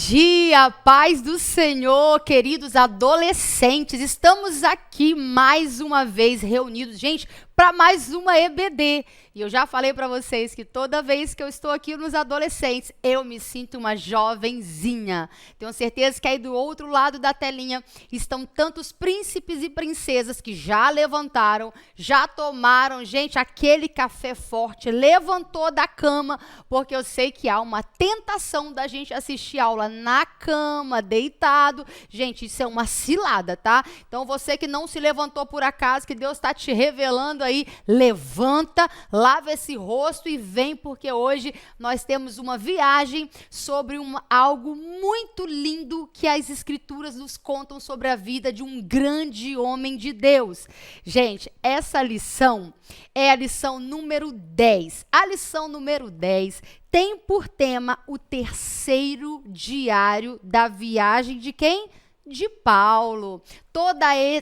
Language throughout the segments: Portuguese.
dia, paz do Senhor, queridos adolescentes. Estamos aqui mais uma vez reunidos, gente, para mais uma EBD. E eu já falei para vocês que toda vez que eu estou aqui nos adolescentes, eu me sinto uma jovenzinha. Tenho certeza que aí do outro lado da telinha estão tantos príncipes e princesas que já levantaram, já tomaram, gente, aquele café forte, levantou da cama, porque eu sei que há uma tentação da gente assistir aula na cama, deitado. Gente, isso é uma cilada, tá? Então você que não se levantou por acaso, que Deus está te revelando aí, levanta, lava esse rosto e vem, porque hoje nós temos uma viagem sobre algo muito lindo que as Escrituras nos contam sobre a vida de um grande homem de Deus. Gente, essa lição é a lição número 10. A lição número 10 tem por tema o terceiro diário da viagem de quem? De Paulo.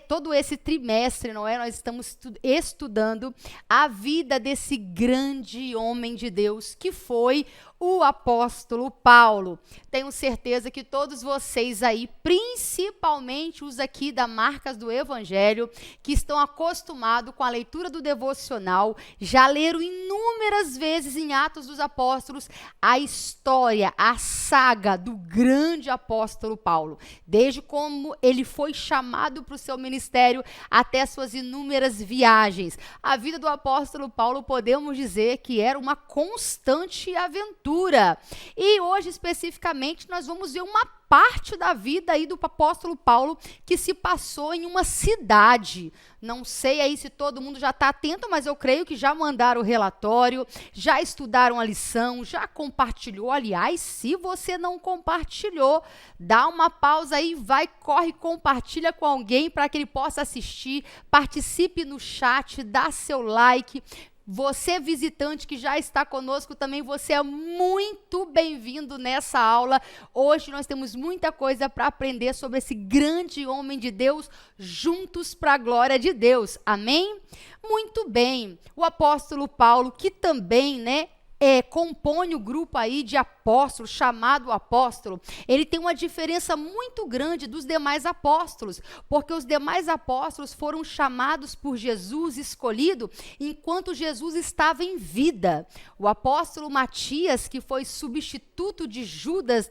Todo esse trimestre, não é? Nós estamos estudando a vida desse grande homem de Deus que foi o apóstolo Paulo. Tenho certeza que todos vocês aí, principalmente os aqui da Marcas do Evangelho, que estão acostumados com a leitura do devocional, já leram inúmeras vezes em Atos dos Apóstolos a história, a saga do grande apóstolo Paulo. Desde como ele foi chamado para o seu ministério até suas inúmeras viagens. A vida do apóstolo Paulo, podemos dizer que era uma constante aventura. E hoje, especificamente, nós vamos ver uma parte da vida aí do apóstolo Paulo que se passou em uma cidade. Não sei aí se todo mundo já está atento, mas eu creio que já mandaram o relatório, já estudaram a lição, já compartilhou. Aliás, se você não compartilhou, dá uma pausa aí, vai, corre, compartilha com alguém para que ele possa assistir, participe no chat, dá seu like. Você visitante que já está conosco também, você é muito bem-vindo nessa aula. Hoje nós temos muita coisa para aprender sobre esse grande homem de Deus, juntos para a glória de Deus. Amém? Muito bem. O apóstolo Paulo, que também, compõe o grupo aí de apóstolos, chamado apóstolo, ele tem uma diferença muito grande dos demais apóstolos, porque os demais apóstolos foram chamados por Jesus, escolhido, enquanto Jesus estava em vida. O apóstolo Matias, que foi substituto de Judas,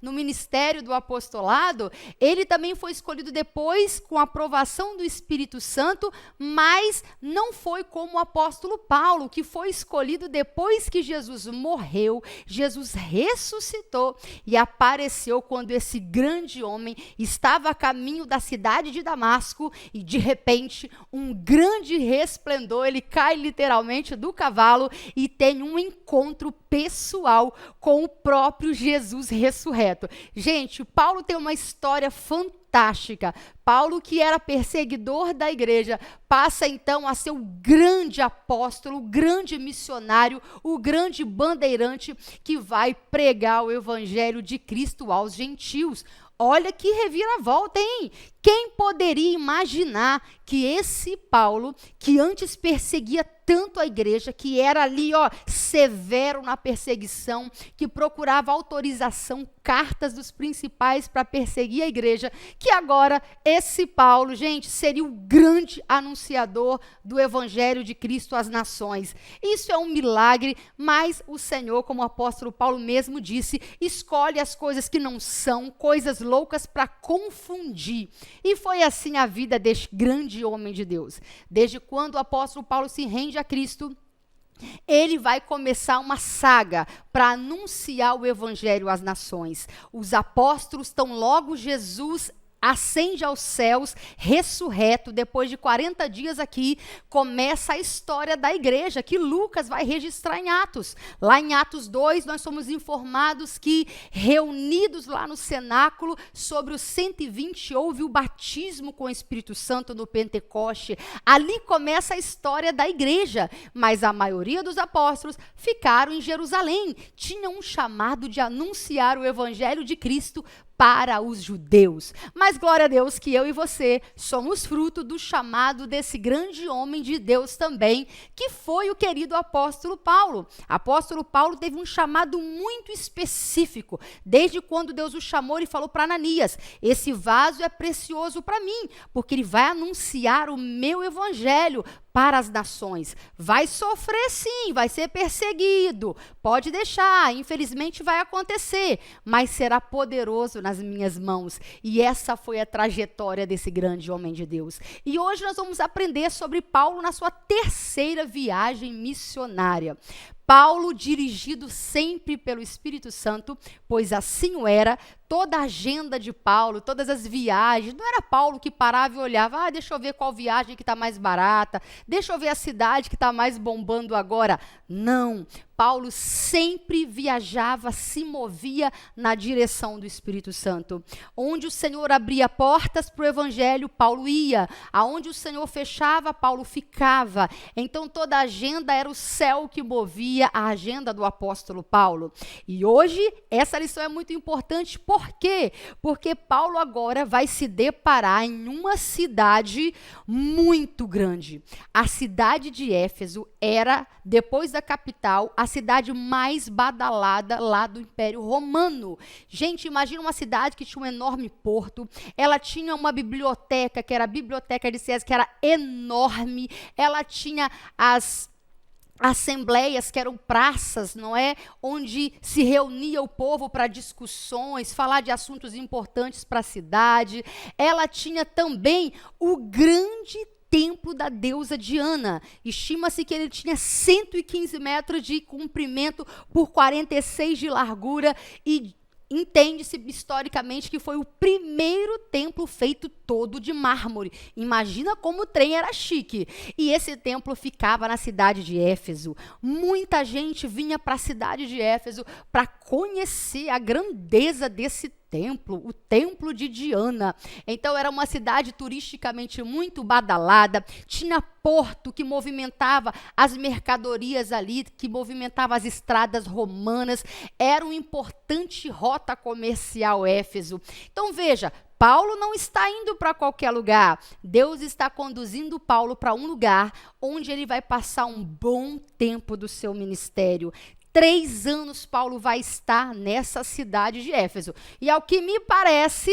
no ministério do apostolado, ele também foi escolhido depois com a aprovação do Espírito Santo, mas não foi como o apóstolo Paulo, que foi escolhido depois que Jesus morreu, Jesus ressuscitou e apareceu quando esse grande homem estava a caminho da cidade de Damasco e de repente um grande resplendor, ele cai literalmente do cavalo e tem um encontro pessoal com o próprio Jesus ressurreto. Gente, Paulo tem uma história fantástica. Paulo, que era perseguidor da igreja, passa então a ser o grande apóstolo, o grande missionário, o grande bandeirante que vai pregar o evangelho de Cristo aos gentios. Olha que reviravolta, hein? Quem poderia imaginar que esse Paulo, que antes perseguia tanto a igreja, que era ali, severo na perseguição, que procurava autorização, cartas dos principais para perseguir a igreja, que agora esse Paulo, gente, seria o grande anunciador do evangelho de Cristo às nações. Isso é um milagre, mas o Senhor, como o apóstolo Paulo mesmo disse, escolhe as coisas que não são, coisas loucas para confundir. E foi assim a vida deste grande homem de Deus. Desde quando o apóstolo Paulo se rende a Cristo, ele vai começar uma saga para anunciar o evangelho às nações. Os apóstolos estão logo Jesus ascende aos céus, ressurreto, depois de 40 dias aqui, começa a história da igreja, que Lucas vai registrar em Atos. Lá em Atos 2, nós somos informados que, reunidos lá no cenáculo, sobre os 120, houve o batismo com o Espírito Santo no Pentecoste. Ali começa a história da igreja, mas a maioria dos apóstolos ficaram em Jerusalém. Tinham um chamado de anunciar o evangelho de Cristo para os judeus. Mas glória a Deus que eu e você somos fruto do chamado desse grande homem de Deus também, que foi o querido apóstolo Paulo. Apóstolo Paulo teve um chamado muito específico. Desde quando Deus o chamou, ele falou para Ananias: esse vaso é precioso para mim, porque ele vai anunciar o meu evangelho para as nações. Vai sofrer sim, vai ser perseguido, pode deixar, infelizmente vai acontecer, mas será poderoso nas minhas mãos. E essa foi a trajetória desse grande homem de Deus. E hoje nós vamos aprender sobre Paulo na sua terceira viagem missionária. Paulo, dirigido sempre pelo Espírito Santo, pois assim o era, toda a agenda de Paulo, todas as viagens, não era Paulo que parava e olhava, deixa eu ver qual viagem que está mais barata, deixa eu ver a cidade que está mais bombando agora. Não, Paulo sempre viajava, se movia na direção do Espírito Santo. Onde o Senhor abria portas para o evangelho, Paulo ia. Aonde o Senhor fechava, Paulo ficava. Então toda a agenda era o céu que movia a agenda do apóstolo Paulo. E hoje essa lição é muito importante. Por quê? Porque Paulo agora vai se deparar em uma cidade muito grande. A cidade de Éfeso era, depois da capital, a cidade mais badalada lá do Império Romano. Gente, imagina uma cidade que tinha um enorme porto, ela tinha uma biblioteca, que era a Biblioteca de César, que era enorme, ela tinha as assembleias, que eram praças, não é? Onde se reunia o povo para discussões, falar de assuntos importantes para a cidade. Ela tinha também o grande templo da deusa Diana. Estima-se que ele tinha 115 metros de comprimento por 46 de largura e entende-se historicamente que foi o primeiro templo feito todo de mármore. Imagina como o trem era chique. E esse templo ficava na cidade de Éfeso. Muita gente vinha para a cidade de Éfeso para conhecer a grandeza desse templo, o templo de Diana. Então era uma cidade turisticamente muito badalada, tinha porto que movimentava as mercadorias ali, que movimentava as estradas romanas, era uma importante rota comercial Éfeso. Então veja, Paulo não está indo para qualquer lugar. Deus está conduzindo Paulo para um lugar onde ele vai passar um bom tempo do seu ministério. 3 anos Paulo vai estar nessa cidade de Éfeso. E ao que me parece,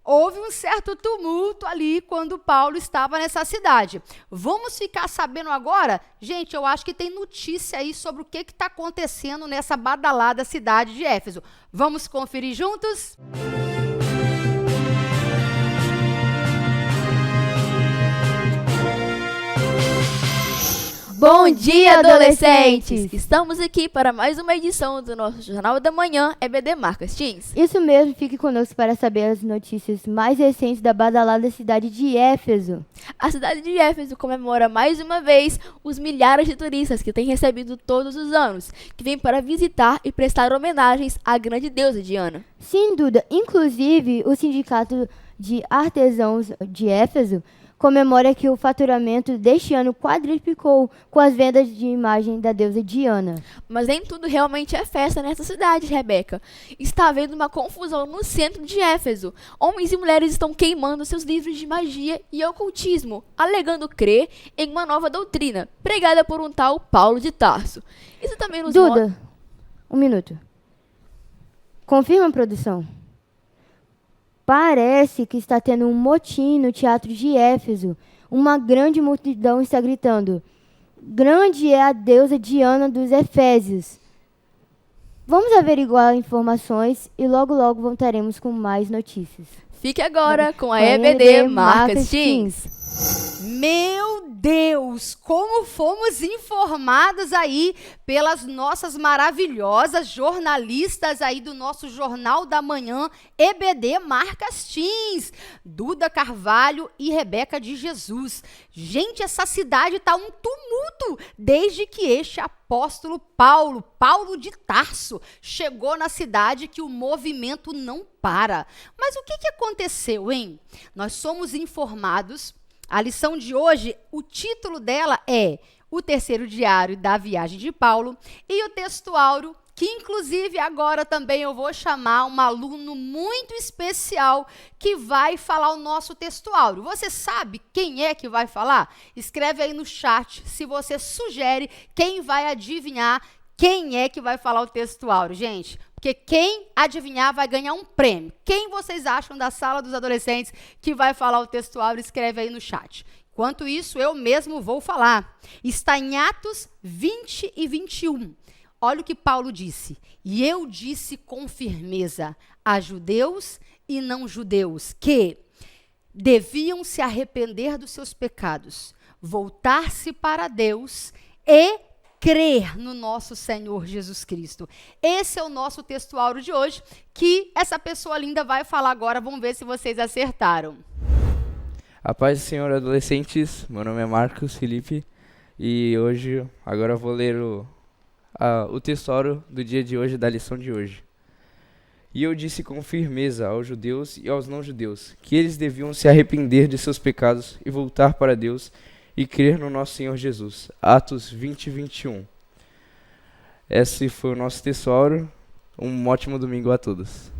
houve um certo tumulto ali quando Paulo estava nessa cidade. Vamos ficar sabendo agora? Gente, eu acho que tem notícia aí sobre o que está acontecendo nessa badalada cidade de Éfeso. Vamos conferir juntos? Bom dia, adolescentes! Estamos aqui para mais uma edição do nosso Jornal da Manhã, EBD Marcas Teens. Isso mesmo, fique conosco para saber as notícias mais recentes da badalada cidade de Éfeso. A cidade de Éfeso comemora mais uma vez os milhares de turistas que tem recebido todos os anos, que vêm para visitar e prestar homenagens à grande deusa Diana. Sem dúvida, inclusive o Sindicato de Artesãos de Éfeso comemora que o faturamento deste ano quadruplicou com as vendas de imagem da deusa Diana. Mas nem tudo realmente é festa nessa cidade, Rebeca. Está havendo uma confusão no centro de Éfeso. Homens e mulheres estão queimando seus livros de magia e ocultismo, alegando crer em uma nova doutrina, pregada por um tal Paulo de Tarso. Isso também nos Duda, um minuto. Confirma, produção. Parece que está tendo um motim no teatro de Éfeso. Uma grande multidão está gritando: grande é a deusa Diana dos Efésios. Vamos averiguar informações e logo voltaremos com mais notícias. Fique agora com a EBD Marcas Teens. Meu Deus, como fomos informados aí pelas nossas maravilhosas jornalistas aí do nosso Jornal da Manhã, EBD Marcas Teens, Duda Carvalho e Rebeca de Jesus. Gente, essa cidade está um tumulto desde que este apóstolo Paulo de Tarso, chegou na cidade, que o movimento não para. Mas o que aconteceu, hein? Nós somos informados. A lição de hoje, o título dela é O Terceiro Diário da Viagem de Paulo, e o texto áureo que inclusive agora também eu vou chamar um aluno muito especial que vai falar o nosso texto áureo. Você sabe quem é que vai falar? Escreve aí no chat se você sugere quem vai adivinhar quem é que vai falar o texto áureo, gente. Porque quem adivinhar vai ganhar um prêmio. Quem vocês acham da sala dos adolescentes que vai falar o texto áureo? Escreve aí no chat. Enquanto isso, eu mesmo vou falar. Está em Atos 20 e 21. Olha o que Paulo disse. E eu disse com firmeza a judeus e não judeus que deviam se arrepender dos seus pecados, voltar-se para Deus e crer no nosso Senhor Jesus Cristo. Esse é o nosso texto áureo de hoje, que essa pessoa linda vai falar agora. Vamos ver se vocês acertaram. A paz do Senhor, adolescentes. Meu nome é Marcos Felipe e agora eu vou ler o texto áureo do dia de hoje, da lição de hoje. E eu disse com firmeza aos judeus e aos não-judeus que eles deviam se arrepender de seus pecados e voltar para Deus e crer no nosso Senhor Jesus. Atos 20 e 21. Esse foi o nosso texto áureo. Um ótimo domingo a todos.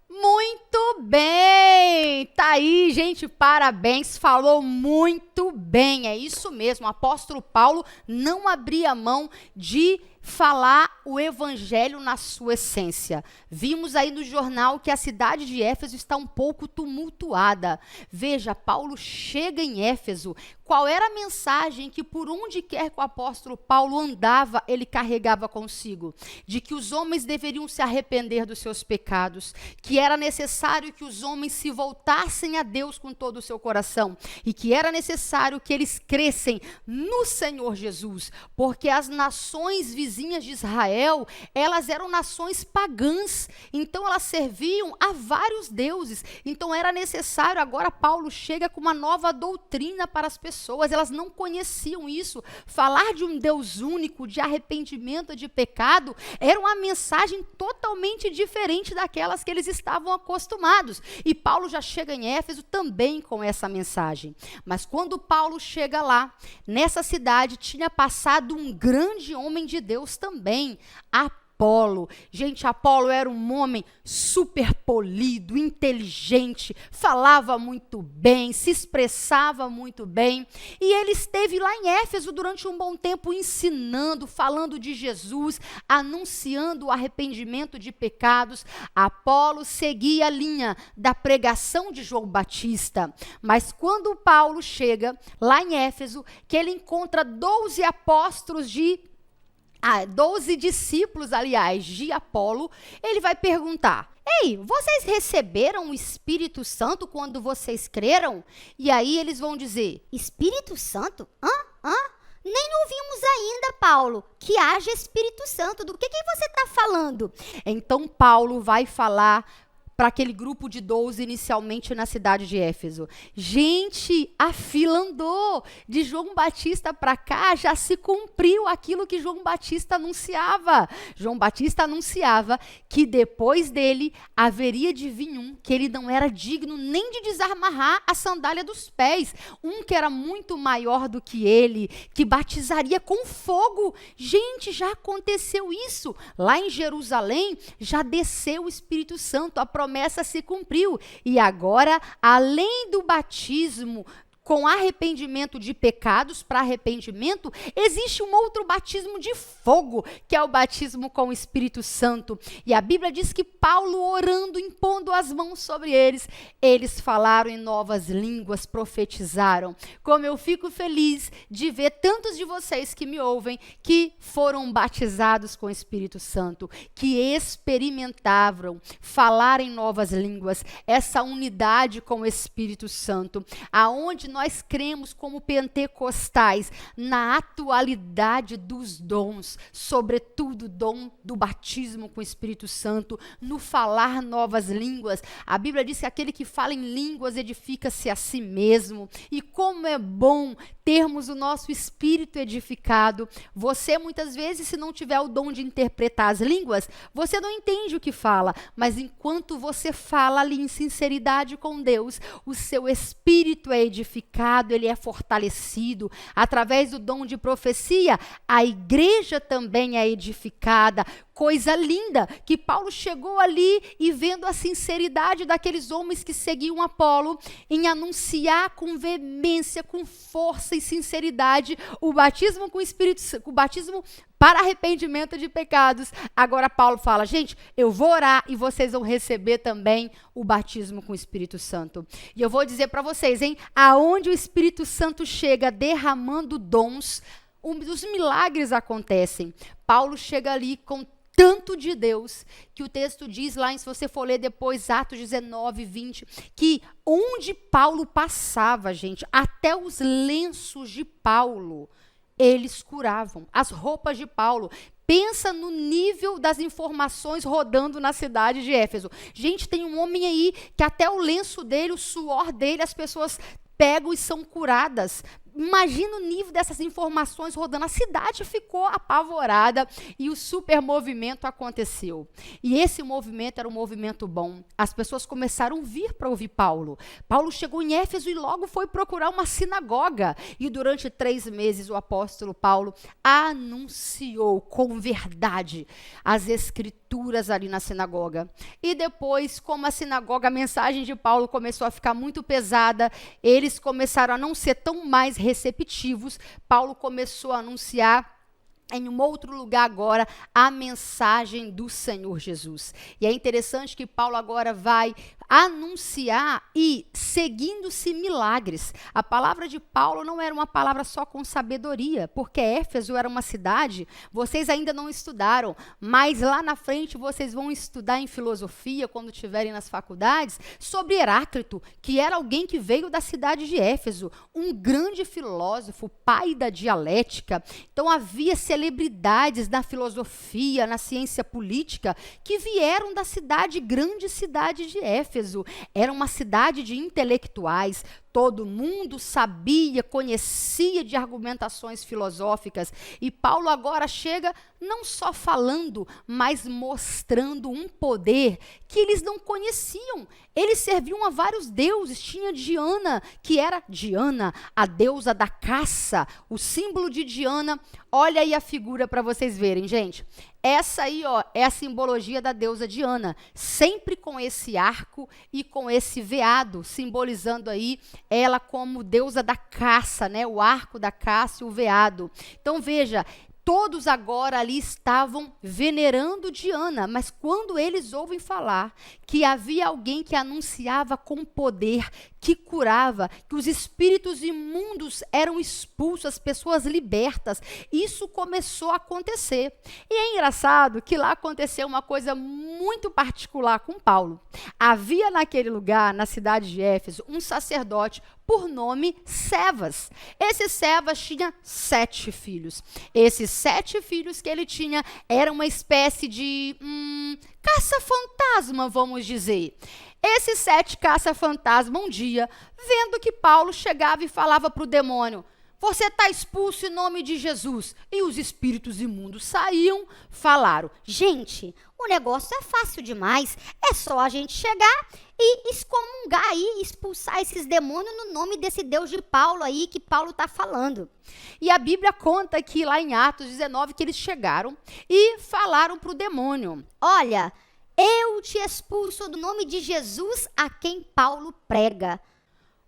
Muito bem! Tá aí, gente, parabéns, falou muito bem, é isso mesmo. O apóstolo Paulo não abria mão de falar o evangelho na sua essência. Vimos aí no jornal que a cidade de Éfeso está um pouco tumultuada. Veja, Paulo chega em Éfeso. Qual era a mensagem que por onde quer que o apóstolo Paulo andava, ele carregava consigo? De que os homens deveriam se arrepender dos seus pecados, que era necessário que os homens se voltassem a Deus com todo o seu coração e que era necessário que eles crescem no Senhor Jesus, porque as nações vizinhas de Israel, elas eram nações pagãs, então elas serviam a vários deuses. Então era necessário, agora Paulo chega com uma nova doutrina para as pessoas, elas não conheciam isso. Falar de um Deus único, de arrependimento, de pecado, era uma mensagem totalmente diferente daquelas que eles estavam acostumados. E Paulo já chega em Éfeso também com essa mensagem. Mas quando Paulo chega lá, nessa cidade tinha passado um grande homem de Deus também, Apolo. Gente, Apolo era um homem super polido, inteligente, falava muito bem, se expressava muito bem. E ele esteve lá em Éfeso durante um bom tempo ensinando, falando de Jesus, anunciando o arrependimento de pecados. Apolo seguia a linha da pregação de João Batista. Mas quando Paulo chega lá em Éfeso, que ele encontra 12 apóstolos 12 discípulos, aliás, de Apolo, ele vai perguntar: ei, vocês receberam o Espírito Santo quando vocês creram? E aí eles vão dizer: Espírito Santo? Nem ouvimos ainda, Paulo, que haja Espírito Santo. Do que você está falando? Então Paulo vai falar para aquele grupo de 12 inicialmente na cidade de Éfeso. Gente, a fila andou. De João Batista para cá já se cumpriu aquilo que João Batista anunciava. João Batista anunciava que depois dele haveria de vir um que ele não era digno nem de desamarrar a sandália dos pés. Um que era muito maior do que ele, que batizaria com fogo. Gente, já aconteceu isso. Lá em Jerusalém já desceu o Espírito Santo. A promessa se cumpriu. E agora, além do batismo com arrependimento de pecados para arrependimento, existe um outro batismo de fogo, que é o batismo com o Espírito Santo. E a Bíblia diz que Paulo, orando, impondo as mãos sobre eles, eles falaram em novas línguas, profetizaram. Como eu fico feliz de ver tantos de vocês que me ouvem, que foram batizados com o Espírito Santo, que experimentavam falar em novas línguas, essa unidade com o Espírito Santo, aonde nós cremos como pentecostais na atualidade dos dons, sobretudo o dom do batismo com o Espírito Santo, no falar novas línguas. A Bíblia diz que aquele que fala em línguas edifica-se a si mesmo. E como é bom termos o nosso espírito edificado. Você, muitas vezes, se não tiver o dom de interpretar as línguas, você não entende o que fala, mas enquanto você fala ali em sinceridade com Deus, o seu espírito é edificado, ele é fortalecido. Através do dom de profecia, a igreja também é edificada. coisa linda, que Paulo chegou ali e vendo a sinceridade daqueles homens que seguiam Apolo em anunciar com veemência, com força e sinceridade o batismo com o Espírito Santo, o batismo para arrependimento de pecados. Agora Paulo fala, gente, eu vou orar e vocês vão receber também o batismo com o Espírito Santo. E eu vou dizer para vocês, hein, aonde o Espírito Santo chega derramando dons, os milagres acontecem. Paulo chega ali com tanto de Deus, que o texto diz lá, se você for ler depois, Atos 19, 20, que onde Paulo passava, gente, até os lenços de Paulo, eles curavam, as roupas de Paulo. Pensa no nível das informações rodando na cidade de Éfeso. Gente, tem um homem aí que até o lenço dele, o suor dele, as pessoas pegam e são curadas. Imagina o nível dessas informações rodando. A cidade ficou apavorada e o super movimento aconteceu. E esse movimento era um movimento bom. As pessoas começaram a vir para ouvir Paulo. Paulo chegou em Éfeso e logo foi procurar uma sinagoga. E durante 3 meses o apóstolo Paulo anunciou com verdade as escrituras ali na sinagoga. E depois, como a mensagem de Paulo começou a ficar muito pesada, eles começaram a não ser tão mais receptivos. Paulo começou a anunciar em um outro lugar agora a mensagem do Senhor Jesus. E é interessante que Paulo agora vai anunciar e seguindo-se milagres. A palavra de Paulo não era uma palavra só com sabedoria, porque Éfeso era uma cidade, vocês ainda não estudaram, mas lá na frente vocês vão estudar em filosofia, quando estiverem nas faculdades, sobre Heráclito, que era alguém que veio da cidade de Éfeso, um grande filósofo, pai da dialética. Então havia celebridades na filosofia, na ciência política, que vieram da grande cidade de Éfeso. Era uma cidade de intelectuais, todo mundo sabia, conhecia de argumentações filosóficas. E Paulo agora chega não só falando, mas mostrando um poder que eles não conheciam. Eles serviam a vários deuses. Tinha Diana, que era Diana, a deusa da caça, o símbolo de Diana. Olha aí a figura para vocês verem, gente. Essa aí, ó, é a simbologia da deusa Diana, sempre com esse arco e com esse veado, simbolizando aí ela como deusa da caça, né? O arco da caça e o veado. Então veja, todos agora ali estavam venerando Diana, mas quando eles ouvem falar que havia alguém que anunciava com poder, que curava, que os espíritos imundos eram expulsos, as pessoas libertas, isso começou a acontecer. E é engraçado que lá aconteceu uma coisa muito particular com Paulo. Havia naquele lugar, na cidade de Éfeso, um sacerdote por nome Cefas. Esse Cefas tinha 7 filhos. Esses 7 filhos que ele tinha era uma espécie de caça-fantasma, vamos dizer. Esses 7 caça-fantasma, um dia, vendo que Paulo chegava e falava para o demônio: você está expulso em nome de Jesus. E os espíritos imundos saíam, falaram: gente, o negócio é fácil demais. É só a gente chegar e excomungar aí, expulsar esses demônios no nome desse Deus de Paulo aí que Paulo está falando. E a Bíblia conta que lá em Atos 19 que eles chegaram e falaram para o demônio: olha, eu te expulso do nome de Jesus a quem Paulo prega.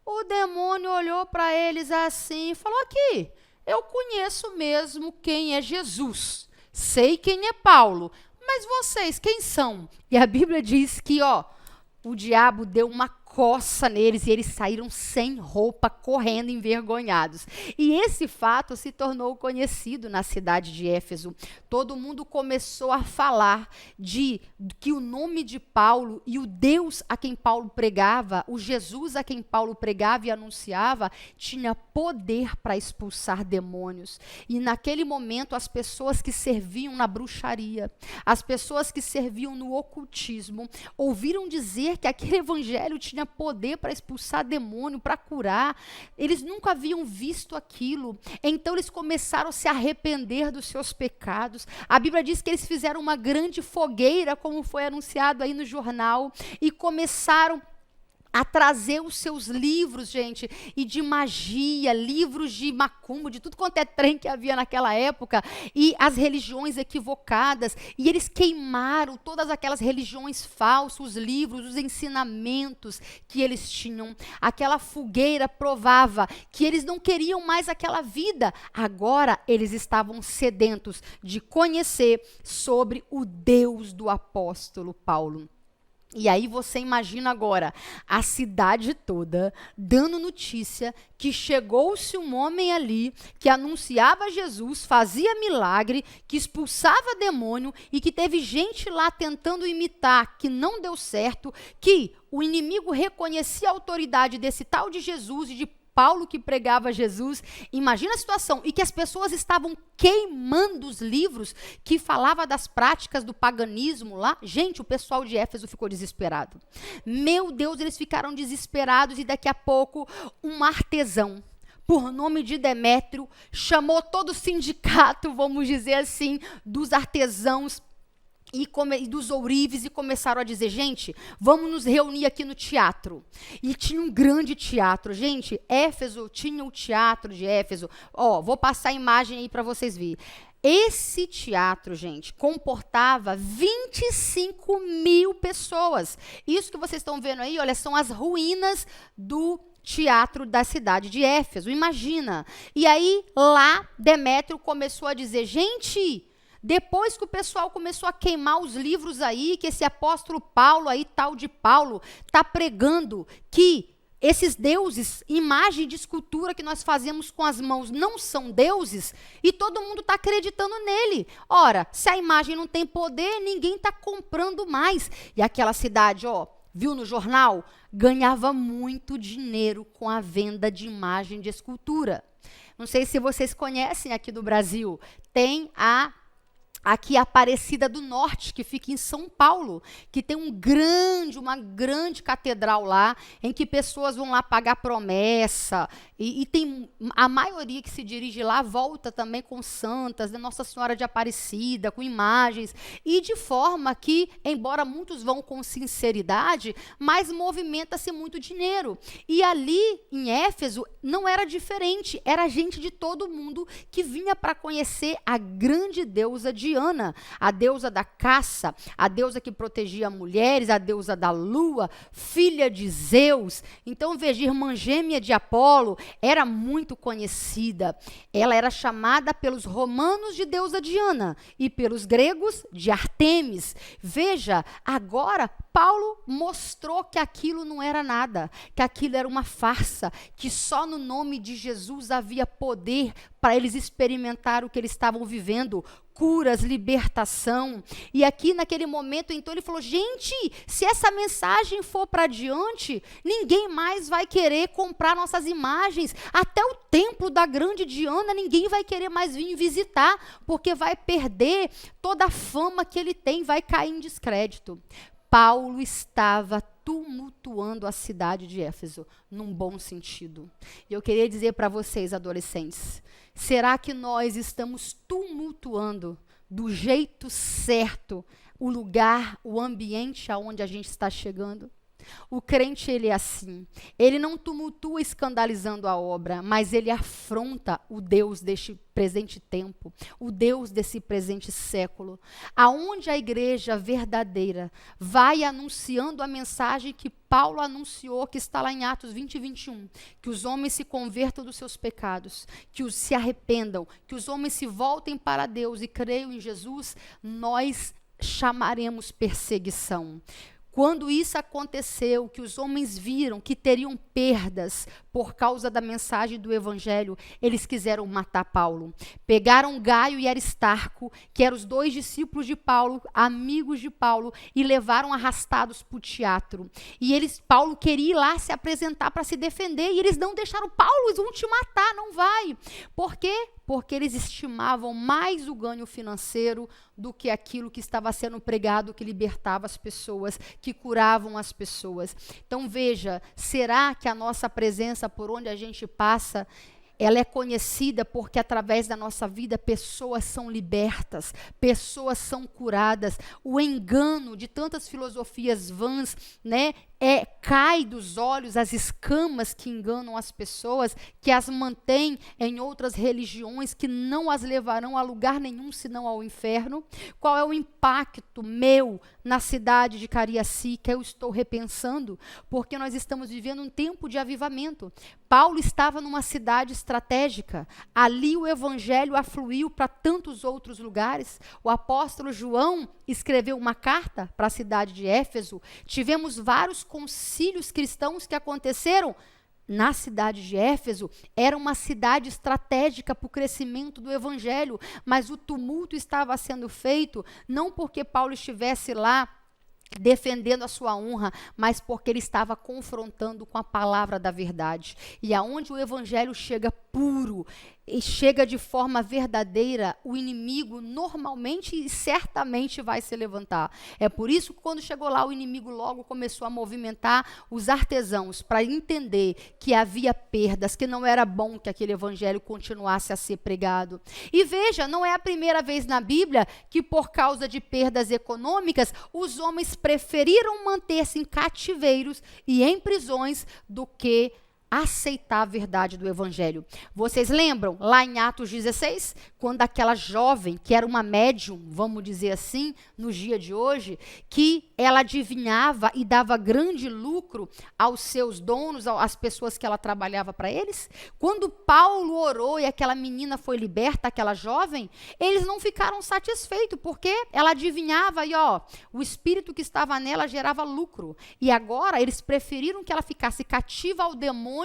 O demônio olhou para eles assim e falou: aqui, eu conheço mesmo quem é Jesus, sei quem é Paulo, mas vocês quem são? E a Bíblia diz que, o diabo deu uma coça neles e eles saíram sem roupa, correndo envergonhados. E esse fato se tornou conhecido na cidade de Éfeso. Todo mundo começou a falar de que o nome de Paulo e o Deus a quem Paulo pregava, o Jesus a quem Paulo pregava e anunciava, tinha poder para expulsar demônios. E naquele momento as pessoas que serviam na bruxaria, as pessoas que serviam no ocultismo, ouviram dizer que aquele evangelho tinha poder para expulsar demônio, para curar. Eles nunca haviam visto aquilo. Então eles começaram a se arrepender dos seus pecados. A Bíblia diz que eles fizeram uma grande fogueira, como foi anunciado aí no jornal, e começaram a trazer os seus livros, gente, e de magia, livros de macumba, de tudo quanto é trem que havia naquela época, e as religiões equivocadas, e eles queimaram todas aquelas religiões falsas, os livros, os ensinamentos que eles tinham. Aquela fogueira provava que eles não queriam mais aquela vida, agora eles estavam sedentos de conhecer sobre o Deus do apóstolo Paulo. E aí você imagina agora a cidade toda dando notícia que chegou-se um homem ali que anunciava Jesus, fazia milagre, que expulsava demônio e que teve gente lá tentando imitar, que não deu certo, que o inimigo reconhecia a autoridade desse tal de Jesus e de Paulo que pregava Jesus. Imagina a situação, e que as pessoas estavam queimando os livros que falava das práticas do paganismo lá. Gente, o pessoal de Éfeso ficou desesperado. Meu Deus, eles ficaram desesperados, e daqui a pouco um artesão, por nome de Demétrio, chamou todo o sindicato, vamos dizer assim, dos artesãos e dos ourives, e começaram a dizer: gente, vamos nos reunir aqui no teatro. E tinha um grande teatro, gente. Éfeso tinha o teatro de Éfeso. Vou passar a imagem aí para vocês verem. Esse teatro, gente, comportava 25 mil pessoas. Isso que vocês estão vendo aí, olha, são as ruínas do teatro da cidade de Éfeso. Imagina. E aí, lá, Demétrio começou a dizer: gente, depois que o pessoal começou a queimar os livros aí, que esse apóstolo Paulo aí, tal de Paulo, está pregando que esses deuses, imagem de escultura que nós fazemos com as mãos, não são deuses, e todo mundo está acreditando nele. Ora, se a imagem não tem poder, ninguém está comprando mais. E aquela cidade, viu no jornal? Ganhava muito dinheiro com a venda de imagem de escultura. Não sei se vocês conhecem aqui do Brasil, tem aqui a Aparecida do Norte, que fica em São Paulo, que tem uma grande catedral lá, em que pessoas vão lá pagar promessa, e tem a maioria que se dirige lá volta também com santas, da Nossa Senhora de Aparecida, com imagens, e de forma que, embora muitos vão com sinceridade, mas movimenta-se muito dinheiro. E ali, em Éfeso, não era diferente, era gente de todo mundo que vinha para conhecer a grande deusa Diana, a deusa da caça, a deusa que protegia mulheres, a deusa da lua, filha de Zeus. Então, veja, irmã gêmea de Apolo, era muito conhecida. Ela era chamada pelos romanos de deusa Diana e pelos gregos de Artemis. Veja, agora Paulo mostrou que aquilo não era nada, que aquilo era uma farsa, que só no nome de Jesus havia poder para eles experimentar o que eles estavam vivendo, curas, libertação. E aqui naquele momento, então, ele falou: gente, se essa mensagem for para adiante, ninguém mais vai querer comprar nossas imagens. Até o templo da grande Diana, ninguém vai querer mais vir visitar, porque vai perder toda a fama que ele tem, vai cair em descrédito. Paulo estava tumultuando a cidade de Éfeso, num bom sentido. E eu queria dizer para vocês, adolescentes, será que nós estamos tumultuando do jeito certo o lugar, o ambiente aonde a gente está chegando? O crente, ele é assim, ele não tumultua escandalizando a obra, mas ele afronta o Deus deste presente tempo, o Deus desse presente século, aonde a igreja verdadeira vai anunciando a mensagem que Paulo anunciou, que está lá em Atos 20 e 21, que os homens se convertam dos seus pecados, que os se arrependam, que os homens se voltem para Deus e creiam em Jesus, nós chamaremos perseguição. Quando isso aconteceu, que os homens viram que teriam perdas por causa da mensagem do evangelho, eles quiseram matar Paulo. Pegaram Gaio e Aristarco, que eram os 2 discípulos de Paulo, amigos de Paulo, e levaram arrastados para o teatro. E Paulo queria ir lá se apresentar para se defender, e eles não deixaram. Paulo, eles vão te matar, não vai. Por quê? Porque eles estimavam mais o ganho financeiro do que aquilo que estava sendo pregado, que libertava as pessoas, que curavam as pessoas. Então veja, será que a nossa presença por onde a gente passa, ela é conhecida porque através da nossa vida pessoas são libertas, pessoas são curadas. O engano de tantas filosofias vãs, cai dos olhos as escamas que enganam as pessoas, que as mantém em outras religiões que não as levarão a lugar nenhum senão ao inferno? Qual é o impacto meu na cidade de Cariacica? Eu estou repensando, porque nós estamos vivendo um tempo de avivamento. Paulo estava numa cidade estratégica, ali o evangelho afluiu para tantos outros lugares. O apóstolo João escreveu uma carta para a cidade de Éfeso. Tivemos vários concílios cristãos que aconteceram na cidade de Éfeso. Era uma cidade estratégica para o crescimento do evangelho, mas o tumulto estava sendo feito não porque Paulo estivesse lá defendendo a sua honra, mas porque ele estava confrontando com a palavra da verdade. E aonde o evangelho chega puro e chega de forma verdadeira, o inimigo normalmente e certamente vai se levantar. É por isso que quando chegou lá, o inimigo logo começou a movimentar os artesãos para entender que havia perdas, que não era bom que aquele evangelho continuasse a ser pregado. E veja, não é a primeira vez na Bíblia que por causa de perdas econômicas, os homens preferiram manter-se em cativeiros e em prisões do que aceitar a verdade do evangelho. Vocês lembram lá em Atos 16, quando aquela jovem, que era uma médium, vamos dizer assim, no dia de hoje, que ela adivinhava e dava grande lucro aos seus donos, às pessoas que ela trabalhava para eles? Quando Paulo orou e aquela menina foi liberta, aquela jovem, eles não ficaram satisfeitos, porque ela adivinhava e o espírito que estava nela gerava lucro. E agora eles preferiram que ela ficasse cativa ao demônio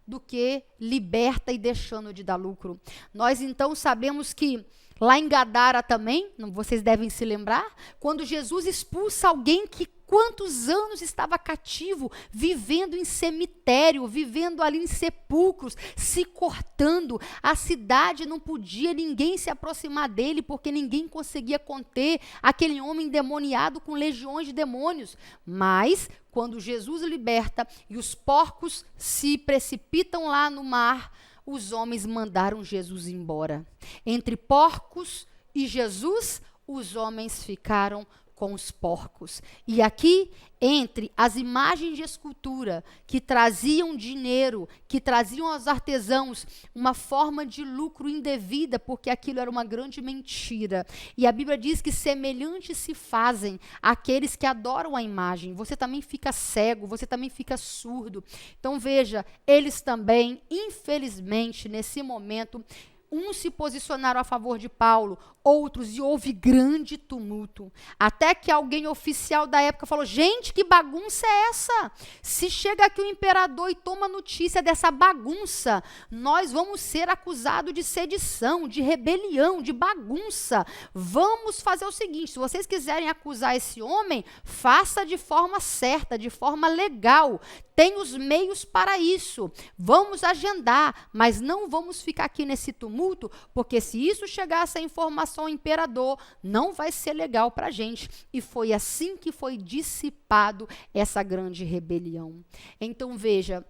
do que liberta e deixando de dar lucro. Nós então sabemos que lá em Gadara também, vocês devem se lembrar, quando Jesus expulsa alguém que quantos anos estava cativo, vivendo em cemitério, vivendo ali em sepulcros, se cortando, a cidade não podia ninguém se aproximar dele, porque ninguém conseguia conter aquele homem endemoniado com legiões de demônios. Mas quando Jesus liberta e os porcos se precipitam lá no mar, os homens mandaram Jesus embora. Entre porcos e Jesus, os homens ficaram com os porcos. E aqui, entre as imagens de escultura que traziam dinheiro, que traziam aos artesãos uma forma de lucro indevida, porque aquilo era uma grande mentira. E a Bíblia diz que semelhantes se fazem aqueles que adoram a imagem. Você também fica cego, você também fica surdo. Então veja, eles também, infelizmente, nesse momento, uns se posicionaram a favor de Paulo, outros, e houve grande tumulto. Até que alguém oficial da época falou: gente, que bagunça é essa? Se chega aqui o imperador e toma notícia dessa bagunça, nós vamos ser acusados de sedição, de rebelião, de bagunça. Vamos fazer o seguinte: se vocês quiserem acusar esse homem, faça de forma certa, de forma legal. Tem os meios para isso. Vamos agendar, mas não vamos ficar aqui nesse tumulto, porque se isso chegar essa informação ao imperador, não vai ser legal para a gente. E foi assim que foi dissipado essa grande rebelião. Então veja,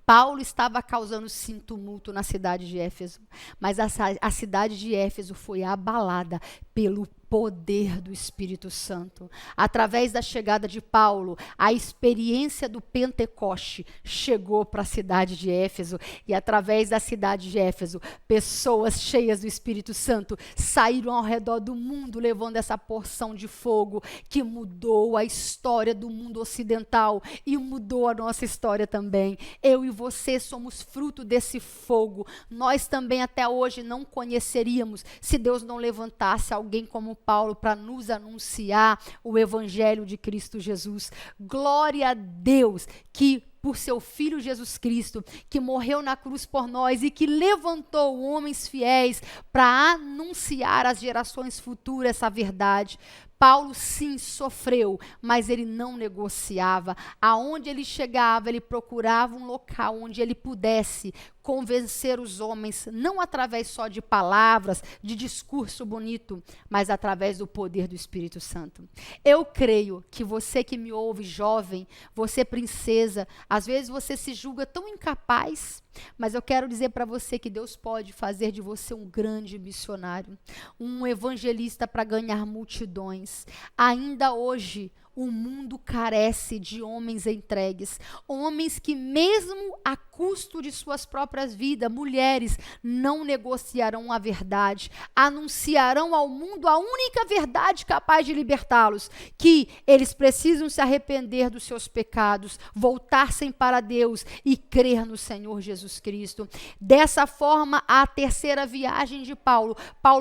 Paulo estava causando sim tumulto na cidade de Éfeso, mas a cidade de Éfeso foi abalada pelo poder do Espírito Santo. Através da chegada de Paulo, a experiência do Pentecoste chegou para a cidade de Éfeso, e através da cidade de Éfeso, pessoas cheias do Espírito Santo saíram ao redor do mundo levando essa porção de fogo que mudou a história do mundo ocidental e mudou a nossa história também. Eu e você somos fruto desse fogo. Nós também até hoje não conheceríamos se Deus não levantasse alguém como Paulo para nos anunciar o evangelho de Cristo Jesus. Glória a Deus que por seu Filho Jesus Cristo, que morreu na cruz por nós e que levantou homens fiéis para anunciar às gerações futuras essa verdade. Paulo sim sofreu, mas ele não negociava. Aonde ele chegava, ele procurava um local onde ele pudesse convencer os homens, não através só de palavras, de discurso bonito, mas através do poder do Espírito Santo. Eu creio que você que me ouve, jovem, você princesa, às vezes você se julga tão incapaz, mas eu quero dizer para você que Deus pode fazer de você um grande missionário, um evangelista para ganhar multidões. Ainda hoje, O mundo carece de homens entregues, homens que mesmo a custo de suas próprias vidas, mulheres, não negociarão a verdade, anunciarão ao mundo a única verdade capaz de libertá-los, que eles precisam se arrepender dos seus pecados, voltar-se para Deus e crer no Senhor Jesus Cristo. Dessa forma, a terceira viagem de Paulo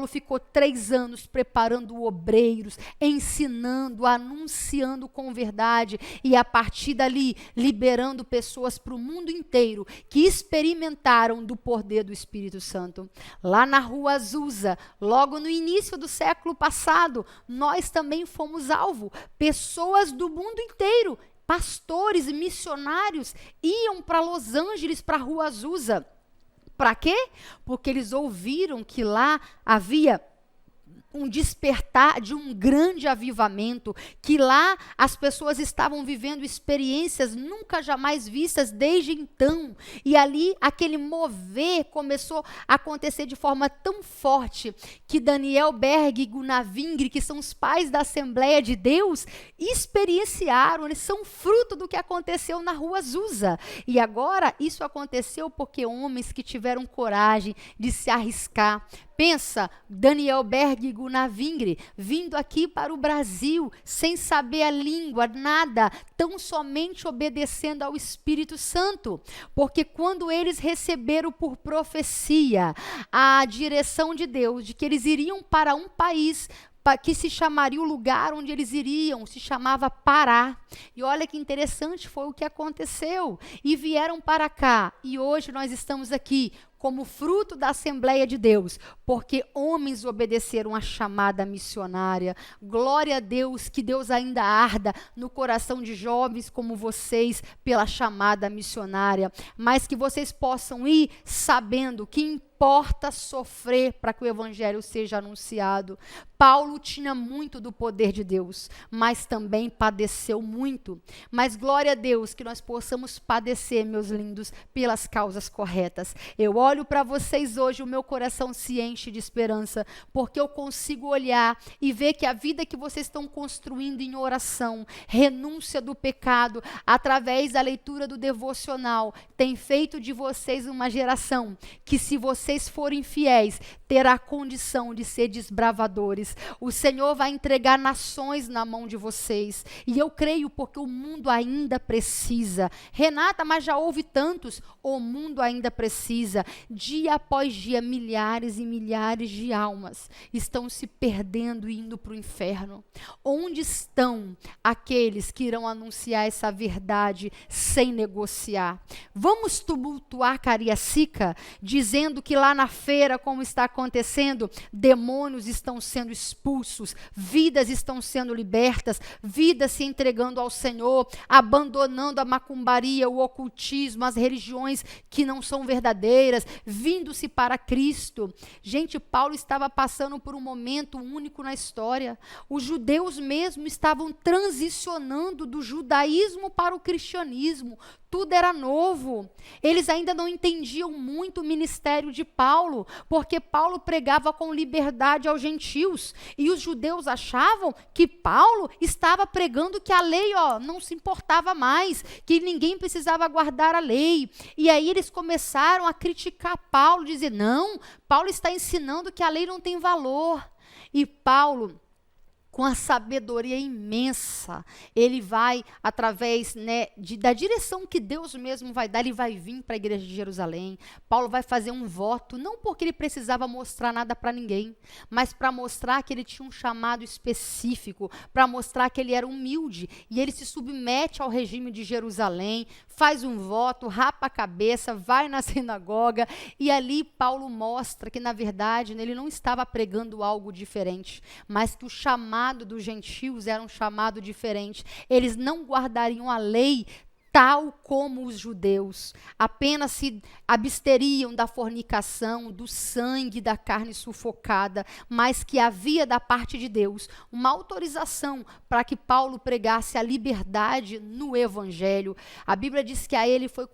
ficou 3 anos preparando obreiros, ensinando, anunciando com verdade e a partir dali liberando pessoas para o mundo inteiro que experimentaram do poder do Espírito Santo. Lá na Rua Azusa, logo no início do século passado, nós também fomos alvo. Pessoas do mundo inteiro, pastores e missionários iam para Los Angeles, para a Rua Azusa. Para quê? Porque eles ouviram que lá havia um despertar de um grande avivamento, que lá as pessoas estavam vivendo experiências nunca jamais vistas desde então. E ali aquele mover começou a acontecer de forma tão forte que Daniel Berg e Gunnar Wingre, que são os pais da Assembleia de Deus, experienciaram, eles são fruto do que aconteceu na Rua Azusa. E agora isso aconteceu porque homens que tiveram coragem de se arriscar. Pensa, Daniel Berg e Gunnar Wingre vindo aqui para o Brasil sem saber a língua, nada, tão somente obedecendo ao Espírito Santo. Porque quando eles receberam por profecia a direção de Deus, de que eles iriam para um país que se chamaria o lugar onde eles iriam, se chamava Pará. E olha que interessante, foi o que aconteceu. E vieram para cá. E hoje nós estamos aqui como fruto da Assembleia de Deus, porque homens obedeceram à chamada missionária. Glória a Deus, que Deus ainda arda no coração de jovens como vocês pela chamada missionária, mas que vocês possam ir sabendo que importa sofrer para que o evangelho seja anunciado. Paulo tinha muito do poder de Deus, mas também padeceu muito. Mas glória a Deus que nós possamos padecer, meus lindos, pelas causas corretas. Eu olho para vocês hoje, o meu coração se enche de esperança, porque eu consigo olhar e ver que a vida que vocês estão construindo em oração, renúncia do pecado, através da leitura do devocional, tem feito de vocês uma geração que, se vocês forem fiéis, terá condição de ser desbravadores. O Senhor vai entregar nações na mão de vocês. E eu creio porque o mundo ainda precisa. Renata, mas já houve tantos. O mundo ainda precisa. Dia após dia, milhares e milhares de almas estão se perdendo e indo para o inferno. Onde estão aqueles que irão anunciar essa verdade sem negociar? Vamos tumultuar Cariacica, dizendo que lá na feira, como está acontecendo, demônios estão sendo expulsos, vidas estão sendo libertas, vidas se entregando ao Senhor, abandonando a macumbaria, o ocultismo, as religiões que não são verdadeiras, vindo-se para Cristo. Gente, Paulo estava passando por um momento único na história. Os judeus mesmo estavam transicionando do judaísmo para o cristianismo. Tudo era novo. Eles ainda não entendiam muito o ministério de Paulo, porque Paulo pregava com liberdade aos gentios. E os judeus achavam que Paulo estava pregando que a lei não se importava mais, que ninguém precisava guardar a lei. E aí eles começaram a criticar Paulo, dizer, não, Paulo está ensinando que a lei não tem valor. E Paulo, com a sabedoria imensa, ele vai, através da direção que Deus mesmo vai dar, ele vai vir para a igreja de Jerusalém. Paulo vai fazer um voto, não porque ele precisava mostrar nada para ninguém, mas para mostrar que ele tinha um chamado específico, para mostrar que ele era humilde, e ele se submete ao regime de Jerusalém, faz um voto, rapa a cabeça, vai na sinagoga, e ali Paulo mostra que, na verdade, ele não estava pregando algo diferente, mas que o chamado dos gentios era um chamado diferente. Eles não guardariam a lei tal como os judeus, apenas se absteriam da fornicação, do sangue, da carne sufocada, mas que havia da parte de Deus uma autorização para que Paulo pregasse a liberdade no evangelho. A Bíblia diz que a ele foi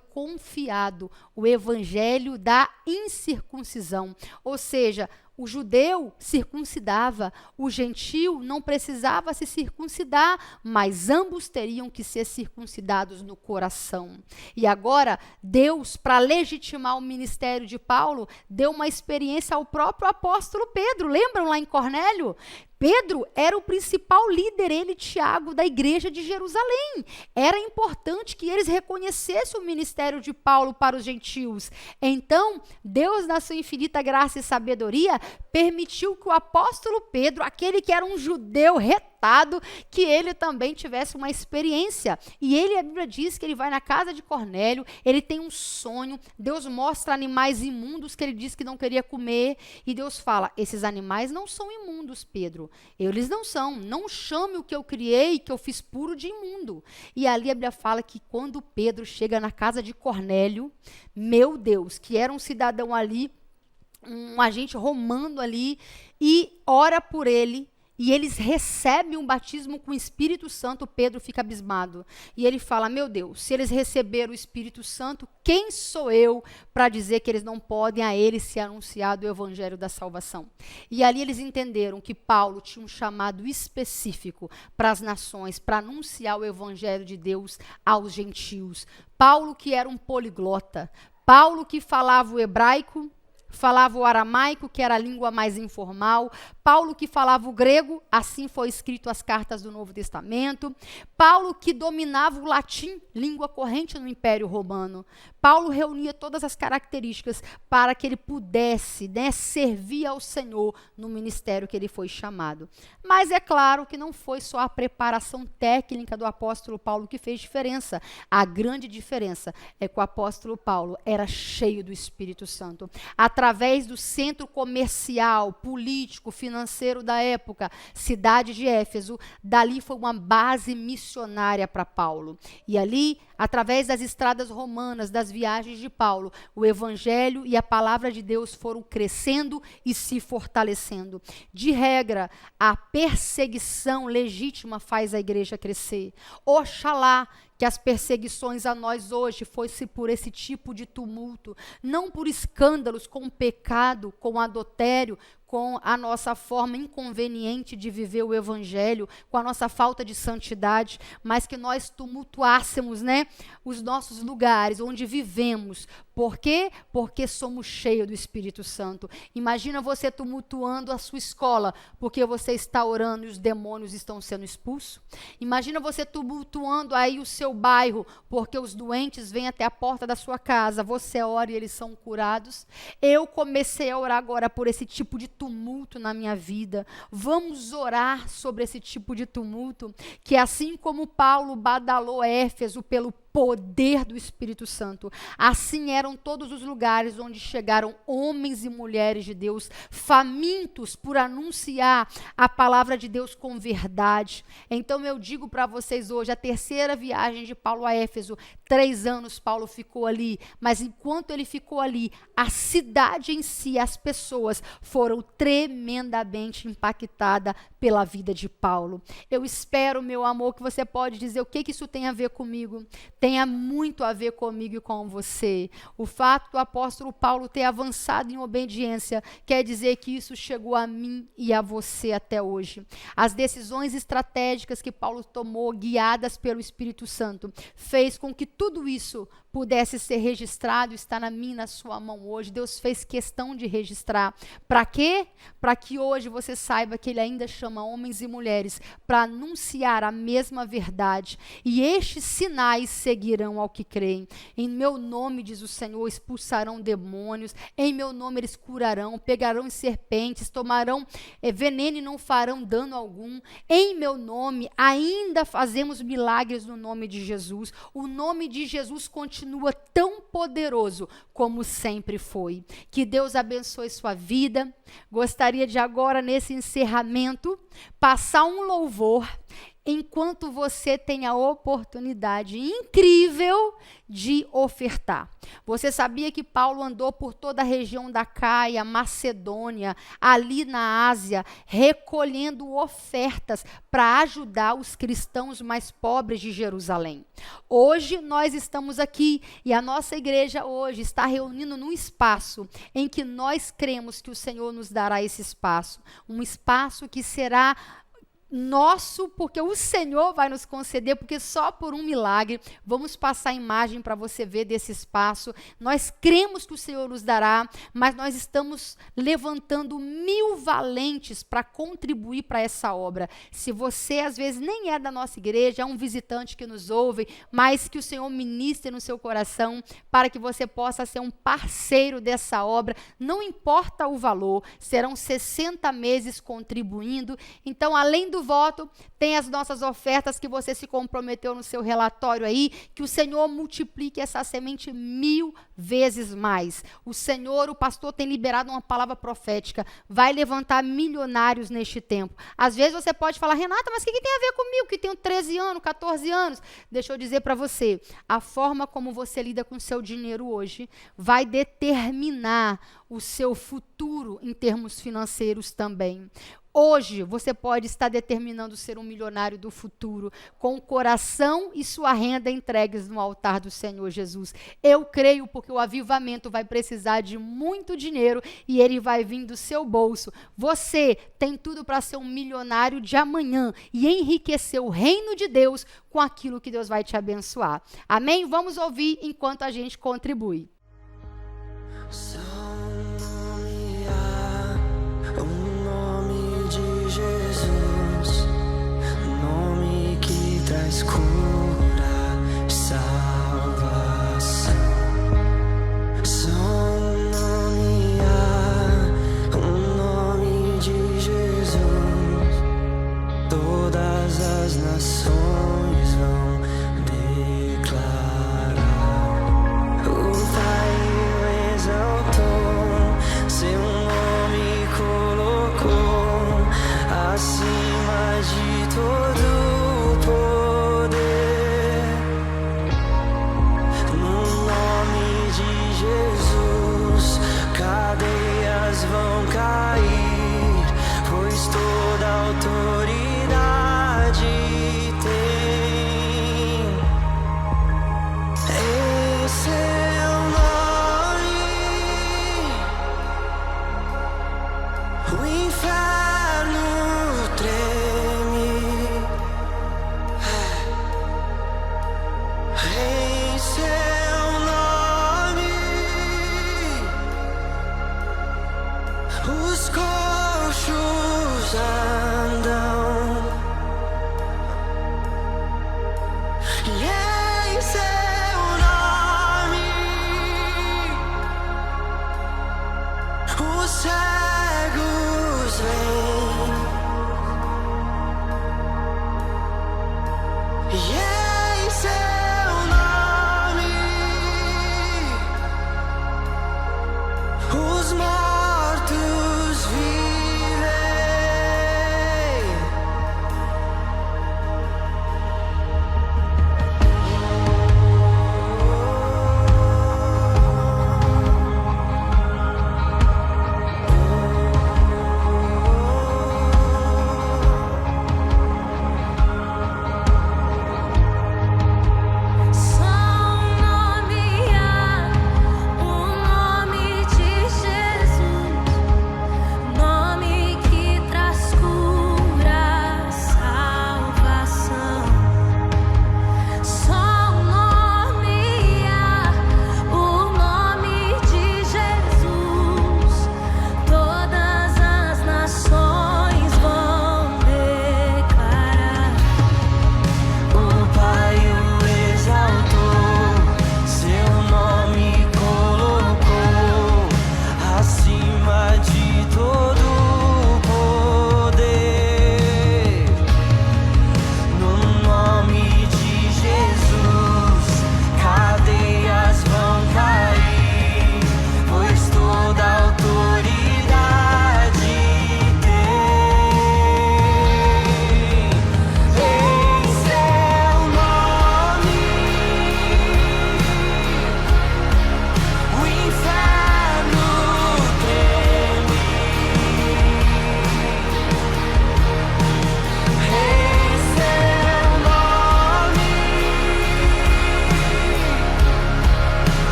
confiado o evangelho da incircuncisão, ou seja, O judeu circuncidava, o gentio não precisava se circuncidar, mas ambos teriam que ser circuncidados no coração. E agora, Deus, para legitimar o ministério de Paulo, deu uma experiência ao próprio apóstolo Pedro. Lembram lá em Cornélio? Pedro era o principal líder, ele e Tiago, da igreja de Jerusalém. Era importante que eles reconhecessem o ministério de Paulo para os gentios. Então, Deus, na sua infinita graça e sabedoria, permitiu que o apóstolo Pedro, aquele que era um judeu retado, que ele também tivesse uma experiência. E ele, a Bíblia diz que ele vai na casa de Cornélio, ele tem um sonho, Deus mostra animais imundos que ele disse que não queria comer, e Deus fala, esses animais não são imundos, Pedro. Eles não são, não chame o que eu criei, que eu fiz puro de imundo. E ali a Bíblia fala que quando Pedro chega na casa de Cornélio, meu Deus, que era um cidadão ali, um agente romano ali, e ora por ele, e eles recebem um batismo com o Espírito Santo, Pedro fica abismado. E ele fala, meu Deus, se eles receberam o Espírito Santo, quem sou eu para dizer que eles não podem a eles ser anunciado o evangelho da salvação? E ali eles entenderam que Paulo tinha um chamado específico para as nações, para anunciar o evangelho de Deus aos gentios. Paulo que era um poliglota, Paulo que falava o hebraico, falava o aramaico, que era a língua mais informal. Paulo que falava o grego, assim foi escrito as cartas do Novo Testamento. Paulo que dominava o latim, língua corrente no Império Romano. Paulo reunia todas as características para que ele pudesse, servir ao Senhor no ministério que ele foi chamado. Mas é claro que não foi só a preparação técnica do apóstolo Paulo que fez diferença. A grande diferença é que o apóstolo Paulo era cheio do Espírito Santo. Através do centro comercial, político, financeiro da época, cidade de Éfeso, dali foi uma base missionária para Paulo. E ali, através das estradas romanas, das viagens de Paulo, o evangelho e a palavra de Deus foram crescendo e se fortalecendo. De regra, a perseguição legítima faz a igreja crescer. Oxalá que as perseguições a nós hoje fosse por esse tipo de tumulto, não por escândalos com o pecado, com o adultério, com a nossa forma inconveniente de viver o evangelho, com a nossa falta de santidade, mas que nós tumultuássemos, os nossos lugares onde vivemos. Por quê? Porque somos cheios do Espírito Santo. Imagina você tumultuando a sua escola, porque você está orando e os demônios estão sendo expulsos. Imagina você tumultuando aí o seu bairro, porque os doentes vêm até a porta da sua casa, você ora e eles são curados. Eu comecei a orar agora por esse tipo de tumulto na minha vida. Vamos orar sobre esse tipo de tumulto, que assim como Paulo badalou Éfeso pelo poder do Espírito Santo, assim eram todos os lugares onde chegaram homens e mulheres de Deus, famintos por anunciar a palavra de Deus com verdade. Então eu digo para vocês hoje, a terceira viagem de Paulo a Éfeso, 3 anos Paulo ficou ali, mas enquanto ele ficou ali, a cidade em si, as pessoas foram tremendamente impactadas pela vida de Paulo. Eu espero, meu amor, que você pode dizer o que isso tem a ver comigo. Tenha muito a ver comigo e com você. O fato do apóstolo Paulo ter avançado em obediência quer dizer que isso chegou a mim e a você até hoje. As decisões estratégicas que Paulo tomou, guiadas pelo Espírito Santo, fez com que tudo isso pudesse ser registrado, está na minha e na sua mão hoje. Deus fez questão de registrar. Para quê? Para que hoje você saiba que Ele ainda chama homens e mulheres para anunciar a mesma verdade. E estes sinais seguirão ao que creem. Em meu nome, diz o Senhor, expulsarão demônios. Em meu nome eles curarão, pegarão em serpentes, tomarão veneno e não farão dano algum. Em meu nome ainda fazemos milagres no nome de Jesus. O nome de Jesus continua tão poderoso como sempre foi. Que Deus abençoe sua vida. Gostaria de agora, nesse encerramento, passar um louvor enquanto você tem a oportunidade incrível de ofertar. Você sabia que Paulo andou por toda a região da Caia, Macedônia, ali na Ásia, recolhendo ofertas para ajudar os cristãos mais pobres de Jerusalém. Hoje nós estamos aqui e a nossa igreja hoje está reunindo num espaço em que nós cremos que o Senhor nos dará esse espaço, um espaço que será nosso, porque o Senhor vai nos conceder, porque só por um milagre. Vamos passar a imagem para você ver desse espaço. Nós cremos que o Senhor nos dará, mas nós estamos levantando 1000 valentes para contribuir para essa obra. Se você às vezes nem é da nossa igreja, é um visitante que nos ouve, mas que o Senhor ministre no seu coração para que você possa ser um parceiro dessa obra, não importa o valor, serão 60 meses contribuindo. Então, além do voto, tem as nossas ofertas que você se comprometeu no seu relatório aí, que o Senhor multiplique essa semente 1000 vezes mais. O Senhor, o pastor tem liberado uma palavra profética, vai levantar milionários neste tempo. Às vezes você pode falar, Renata, mas o que tem a ver comigo, que tenho 13 anos, 14 anos? Deixa eu dizer para você, a forma como você lida com o seu dinheiro hoje vai determinar o seu futuro em termos financeiros também. Hoje, você pode estar determinando ser um milionário do futuro, com o coração e sua renda entregues no altar do Senhor Jesus. Eu creio, porque o avivamento vai precisar de muito dinheiro e ele vai vir do seu bolso. Você tem tudo para ser um milionário de amanhã e enriquecer o reino de Deus com aquilo que Deus vai te abençoar. Amém? Vamos ouvir enquanto a gente contribui. Traz cura, salvação. Só um nome há, o nome de Jesus. Todas as nações vão declarar. O Pai o exaltou, seu nome colocou acima de todo vão cair, pois toda autoridade tem em seu nome. O inferno treme em seu nome. Os coxos andam e em seu nome os cegos vêm e em seu nome os mortos vivem.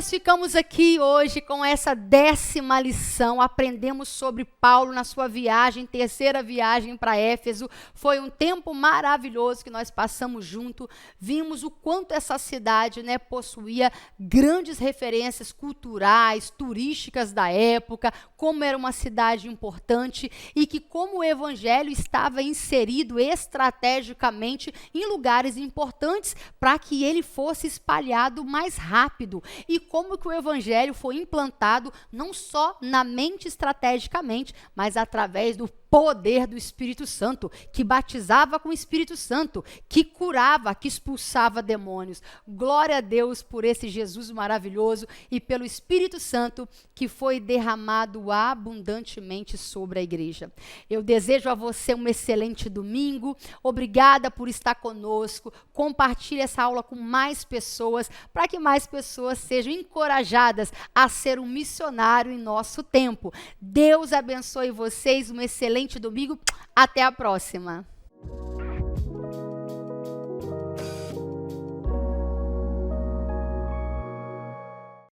nós ficamos aqui hoje com essa 10ª lição. Aprendemos sobre Paulo na sua viagem, terceira viagem para Éfeso. Foi um tempo maravilhoso que nós passamos junto. Vimos o quanto essa cidade, né, possuía grandes referências culturais, turísticas da época, como era uma cidade importante e que como o evangelho estava inserido estrategicamente em lugares importantes para que ele fosse espalhado mais rápido. E como que o evangelho foi implantado não só na mente estrategicamente, mas através do poder do Espírito Santo, que batizava com o Espírito Santo, que curava, que expulsava demônios. Glória a Deus por esse Jesus maravilhoso e pelo Espírito Santo que foi derramado abundantemente sobre a igreja. Eu desejo a você um excelente domingo. Obrigada por estar conosco. Compartilhe essa aula com mais pessoas, para que mais pessoas sejam encorajadas a ser um missionário em nosso tempo. Deus abençoe vocês. Um excelente domingo. Até a próxima.